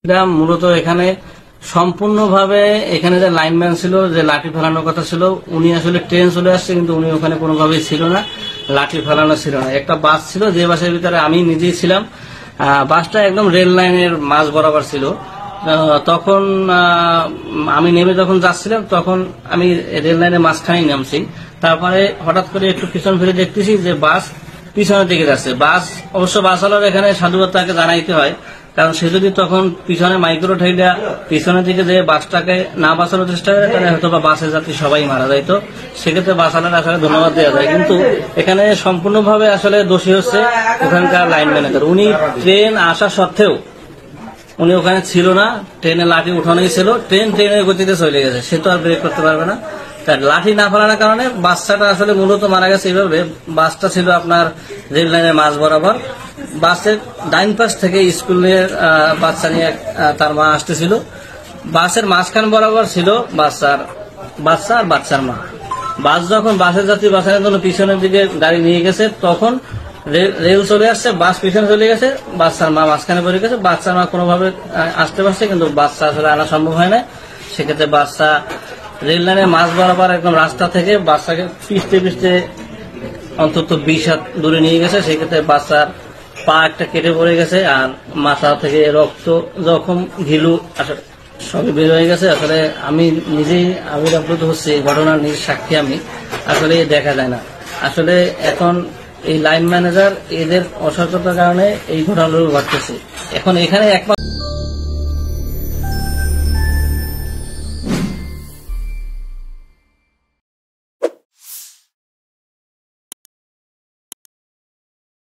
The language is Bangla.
এটা মূলত এখানে সম্পূর্ণভাবে এখানে যে লাইনম্যান ছিল, যে লাঠি ফেলানোর কথা ছিল, উনি আসলে ট্রেন চলে আসছে কিন্তু উনি ওখানে কোনোভাবেই ছিল না, লাঠি ফেলানো ছিল না। একটা বাস ছিল, যে বাসের ভিতরে আমি নিজেই ছিলাম। বাসটা একদম রেল লাইনের মাঝ বরাবর ছিল। তখন আমি নেমে যখন যাচ্ছিলাম তখন আমি রেল লাইনের মাঝখানেই নামছি। তারপরে হঠাৎ করে একটু পিছন ফিরে দেখতেছি যে বাস পিছনের দিকে যাচ্ছে। অবশ্য বাসওয়ালার এখানে সাধুবাদ তাকে জানাইতে হয়, কারণ সে যদি তখন পিছনে মাইক্রো ঠেলা পিছনের দিকে যে বাসটাকে না বাঁচানোর চেষ্টা করে তাহলে হয়তো বা বাসের যাত্রী সবাই মারা যাইতো। সেক্ষেত্রে বাসওয়ালার আসলে ধন্যবাদ দেওয়া যায়, কিন্তু এখানে সম্পূর্ণভাবে আসলে দোষী হচ্ছে ওখানকার লাইন ম্যানেজার। উনি ট্রেন আসা সত্ত্বেও উনি ওখানে ছিল না, ট্রেনে লাঠি উঠানোই ছিল, ট্রেনের গতিতে চলে গেছে, সে তো আর ব্রেক করতে পারবে না। তার লাঠি না ফেলানোর কারণে বাচ্চাটা আসলে মূলত মারা গেছে। এইভাবে বাসটা ছিল আপনার রেল লাইনের মাঝ বরাবর। বাসের ডাইন পাশ থেকে স্কুলের বাচ্চা নিয়ে তার মা আসতেছিল। বাসের মাঝখান বরাবর ছিল বাচ্চা আর বাচ্চার মা। বাস যখন বাসের যাত্রী বাঁচানোর জন্য পিছনের দিকে গাড়ি নিয়ে গেছে তখন রেল চলে আসছে, বাস পিছনে চলে গেছে, বাচ্চার মা মাঝখানে পড়ে গেছে। বাচ্চার মা কোনোভাবে আসতে পারছে কিন্তু বাচ্চা আসলে আনা সম্ভব হয় না। সেক্ষেত্রে বাচ্চা রেল লাইনের মাঝ বরাবর একদম রাস্তা থেকে বাচ্চাকে পিছতে অন্তত 20 হাত দূরে নিয়ে গেছে। সেক্ষেত্রে বাচ্চার পা একটা কেটে পড়ে গেছে আর মাথা থেকে রক্ত, জখম, ঘিলু আসলে সবই বের হয়ে গেছে। আসলে আমি নিজেই আবির্ভূত হচ্ছে এই ঘটনার নিজ সাক্ষী। আমি আসলে দেখা যায় না। আসলে এখন এই লাইন ম্যানেজার এদের অসতর্কতার কারণে এই ঘটনাগুলো ঘটতেছে। এখন এখানে একমাত্র